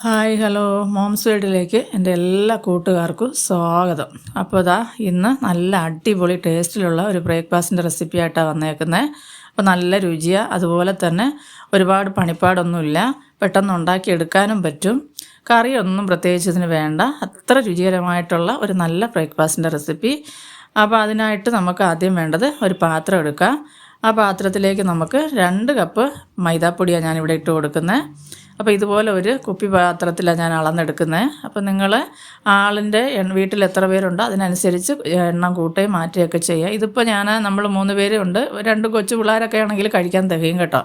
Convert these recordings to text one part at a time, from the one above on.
Hi hello moms വേൾഡിലേക്ക് എൻ്റെ എല്ലാ കൂട്ടുകാർക്കും സ്വാഗതം. അപ്പോൾ ഇന്ന് നല്ല അടിപൊളി ടേസ്റ്റിലുള്ള ഒരു ബ്രേക്ക്ഫാസ്റ്റിൻ്റെ റെസിപ്പി ആയിട്ടാണ് വന്നേക്കുന്നത്. അപ്പോൾ നല്ല രുചിയാണ്, അതുപോലെ തന്നെ ഒരുപാട് പണിപ്പാടൊന്നുമില്ല, പെട്ടെന്ന് ഉണ്ടാക്കിയെടുക്കാനും പറ്റും. കറിയൊന്നും പ്രത്യേകിച്ച് ഇതിന് വേണ്ട, അത്ര രുചികരമായിട്ടുള്ള ഒരു നല്ല ബ്രേക്ക്ഫാസ്റ്റിൻ്റെ റെസിപ്പി. അപ്പോൾ അതിനായിട്ട് നമുക്ക് ആദ്യം വേണ്ടത് ഒരു പാത്രം എടുക്കാം. ആ പാത്രത്തിലേക്ക് നമുക്ക് 2 കപ്പ് മൈദാപ്പൊടിയാണ് ഞാനിവിടെ ഇട്ട് കൊടുക്കുന്നത്. അപ്പോൾ ഇതുപോലെ ഒരു കുപ്പി പാത്രത്തിലാണ് ഞാൻ അളന്നെടുക്കുന്നത്. അപ്പോൾ നിങ്ങൾ ആളിൻ്റെ വീട്ടിൽ എത്ര പേരുണ്ടോ അതിനനുസരിച്ച് എണ്ണം കൂട്ടുകയും മാറ്റുകയൊക്കെ ചെയ്യുക. ഇതിപ്പോൾ നമ്മൾ 3 പേരുണ്ട്, 2 കൊച്ചു പിള്ളേരൊക്കെ ആണെങ്കിൽ കഴിക്കാൻ തികയും കേട്ടോ.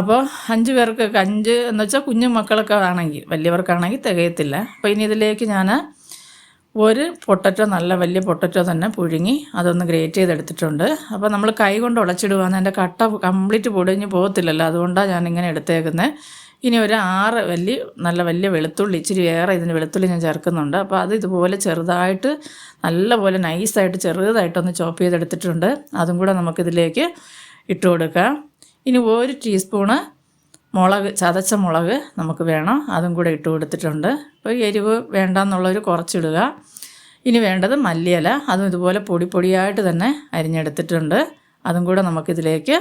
അപ്പോൾ 5 പേർക്ക് 5 എന്ന് വെച്ചാൽ കുഞ്ഞു മക്കളൊക്കെ ആണെങ്കിൽ, വലിയവർക്കാണെങ്കിൽ തികയത്തില്ല. അപ്പോൾ ഇനി ഇതിലേക്ക് ഞാൻ ഒരു പൊട്ടറ്റോ, നല്ല വലിയ പൊട്ടറ്റോ തന്നെ പുഴുങ്ങി അതൊന്ന് ഗ്രേറ്റ് ചെയ്തെടുത്തിട്ടുണ്ട്. അപ്പോൾ നമ്മൾ കൈ കൊണ്ട് ഉടച്ചിടുകയെന്ന് എൻ്റെ കട്ട കംപ്ലീറ്റ് പൊടിഞ്ഞ് പോകത്തില്ലല്ലോ, അതുകൊണ്ടാണ് ഞാനിങ്ങനെ എടുത്തേക്കുന്നത്. ഇനി ഒരു 6 നല്ല വലിയ വെളുത്തുള്ളി, ഇച്ചിരി ഏറെ ഇതിന് വെളുത്തുള്ളി ഞാൻ ചേർക്കുന്നുണ്ട്. അപ്പോൾ അത് ഇതുപോലെ ചെറുതായിട്ട് നല്ലപോലെ നൈസായിട്ട് ചെറുതായിട്ടൊന്ന് ചോപ്പ് ചെയ്തെടുത്തിട്ടുണ്ട്. അതും കൂടെ നമുക്കിതിലേക്ക് ഇട്ട് കൊടുക്കാം. ഇനി 1 ടീസ്പൂണ് ചതച്ച മുളക് നമുക്ക് വേണം, അതും കൂടെ ഇട്ട് കൊടുത്തിട്ടുണ്ട്. അപ്പോൾ എരിവ് വേണ്ടെന്നുള്ളവർ കുറച്ചിടുക. ഇനി വേണ്ടത് മല്ലിയില, അതും ഇതുപോലെ പൊടിയായിട്ട് തന്നെ അരിഞ്ഞെടുത്തിട്ടുണ്ട്. അതും കൂടെ നമുക്കിതിലേക്ക്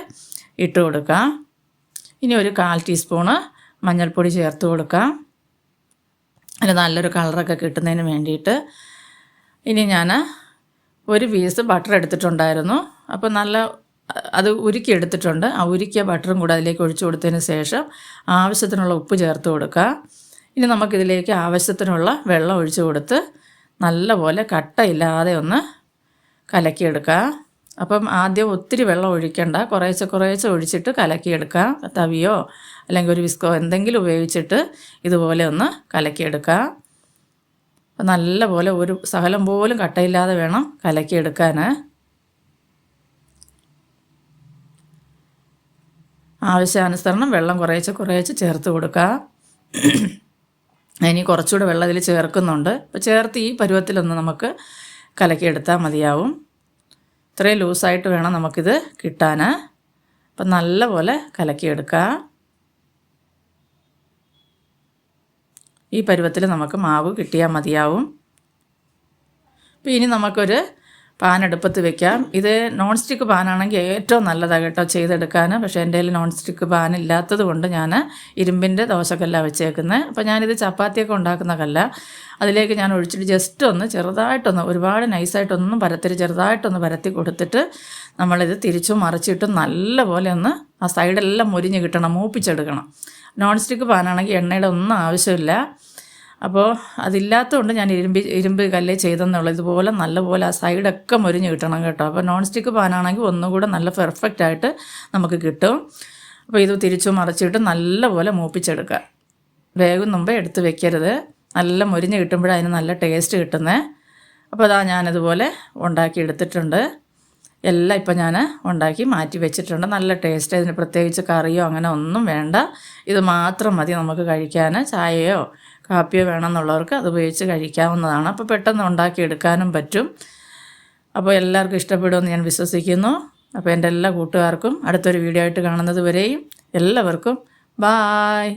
ഇട്ട് കൊടുക്കാം. ഇനി ഒരു 1/4 ടീസ്പൂണ് മഞ്ഞൾപ്പൊടി ചേർത്ത് കൊടുക്കാം, അതിന് നല്ലൊരു കളറൊക്കെ കിട്ടുന്നതിന് വേണ്ടിയിട്ട്. ഇനി ഞാൻ ഒരു പീസ് ബട്ടർ എടുത്തിട്ടുണ്ടായിരുന്നു, അപ്പോൾ അത് ഉരുക്കി എടുത്തിട്ടുണ്ട്. ആ ഉരുക്കിയ ബട്ടറും കൂടെ അതിലേക്ക് ഒഴിച്ചു കൊടുത്തതിന് ശേഷം ആവശ്യത്തിനുള്ള ഉപ്പ് ചേർത്ത് കൊടുക്കുക. ഇനി നമുക്കിതിലേക്ക് ആവശ്യത്തിനുള്ള വെള്ളം ഒഴിച്ചു കൊടുത്ത് നല്ലപോലെ കട്ടയില്ലാതെ ഒന്ന് കലക്കിയെടുക്കുക. അപ്പം ആദ്യം ഒത്തിരി വെള്ളം ഒഴിക്കേണ്ട, കുറേശ്ശെ ഒഴിച്ചിട്ട് കലക്കിയെടുക്കുക. തവിയോ അല്ലെങ്കിൽ ഒരു വിസ്കോ എന്തെങ്കിലും ഉപയോഗിച്ചിട്ട് ഇതുപോലെ ഒന്ന് കലക്കിയെടുക്കുക. അപ്പം നല്ലപോലെ ഒരു ശകലം പോലും കട്ടയില്ലാതെ വേണം കലക്കിയെടുക്കാൻ. ആവശ്യാനുസരണം വെള്ളം കുറേശ്ശെ ചേർത്ത് കൊടുക്കുക. ഇനി കുറച്ചുകൂടെ വെള്ളം ഇതിൽ ചേർക്കുന്നുണ്ട്. അപ്പോൾ ചേർത്ത് ഈ പരുവത്തിലൊന്ന് നമുക്ക് കലക്കിയെടുത്താൽ മതിയാവും. ഇത്രയും ലൂസായിട്ട് വേണം നമുക്കിത് കിട്ടാൻ. അപ്പം നല്ലപോലെ കലക്കിയെടുക്കുക. ഈ പരുവത്തിൽ നമുക്ക് മാവ് കിട്ടിയാൽ മതിയാവും. അപ്പോൾ ഇനി നമുക്കൊരു പാൻ അടുപ്പത്ത് വെക്കാം. ഇത് നോൺ സ്റ്റിക്ക് പാനാണെങ്കിൽ ഏറ്റവും നല്ലതാണ് കേട്ടോ ചെയ്തെടുക്കാൻ. പക്ഷേ എൻ്റെ കയ്യിൽ നോൺ സ്റ്റിക്ക് പാൻ ഇല്ലാത്തത് കൊണ്ട് ഞാൻ ഇരുമ്പിൻ്റെ ദോശക്കല്ലാണ് വെച്ചേക്കുന്നത്. അപ്പോൾ ഞാനിത് ചപ്പാത്തിയൊക്കെ ഉണ്ടാക്കുന്ന കല്ല, അതിലേക്ക് ഞാൻ ഒഴിച്ചിട്ട് ജസ്റ്റ് ഒന്ന് ചെറുതായിട്ടൊന്ന്, ഒരുപാട് നൈസായിട്ടൊന്നും ചെറുതായിട്ടൊന്ന് പരത്തി കൊടുത്തിട്ട് നമ്മളിത് തിരിച്ചും മറിച്ചിട്ടും നല്ലപോലെ ഒന്ന് ആ സൈഡെല്ലാം മുരിഞ്ഞ് കിട്ടണം, മൂപ്പിച്ചെടുക്കണം. നോൺ സ്റ്റിക്ക് പാനാണെങ്കിൽ എണ്ണയുടെ ഒന്നും ആവശ്യമില്ല. അപ്പോൾ അതില്ലാത്തതുകൊണ്ട് ഞാൻ ഇരുമ്പ് കല്ലേ ചെയ്തെന്നുള്ളത്. ഇതുപോലെ നല്ലപോലെ ആ സൈഡൊക്കെ മുരിഞ്ഞ് കിട്ടണം കേട്ടോ. അപ്പോൾ നോൺ സ്റ്റിക്ക് പാനാണെങ്കിൽ ഒന്നുകൂടെ നല്ല പെർഫെക്റ്റായിട്ട് നമുക്ക് കിട്ടും. അപ്പോൾ ഇത് തിരിച്ചു മറിച്ചിട്ട് നല്ലപോലെ മൂപ്പിച്ചെടുക്കുക. വേഗം മുമ്പേ എടുത്ത് വെക്കരുത്, നല്ല മുരിഞ്ഞ് കിട്ടുമ്പോഴേ അതിന് നല്ല ടേസ്റ്റ് കിട്ടുന്നത്. അപ്പോൾ ഞാനിതുപോലെ ഉണ്ടാക്കി എടുത്തിട്ടുണ്ട്. എല്ലാം ഇപ്പം ഞാൻ ഉണ്ടാക്കി മാറ്റി വെച്ചിട്ടുണ്ട്. നല്ല ടേസ്റ്റ്, ഇതിന് പ്രത്യേകിച്ച് കറിയോ അങ്ങനെ ഒന്നും വേണ്ട, ഇത് മാത്രം മതി നമുക്ക് കഴിക്കാൻ. ചായയോ കാപ്പിയോ വേണമെന്നുള്ളവർക്ക് അത് ഉപയോഗിച്ച് കഴിക്കാവുന്നതാണ്. അപ്പോൾ പെട്ടെന്ന് ഉണ്ടാക്കിയെടുക്കാനും പറ്റും. അപ്പോൾ എല്ലാവർക്കും ഇഷ്ടപ്പെടുമെന്ന് ഞാൻ വിശ്വസിക്കുന്നു. അപ്പോൾ എൻ്റെ എല്ലാ കൂട്ടുകാർക്കും അടുത്തൊരു വീഡിയോ ആയിട്ട് കാണുന്നത് വരെയും എല്ലാവർക്കും ബായ്.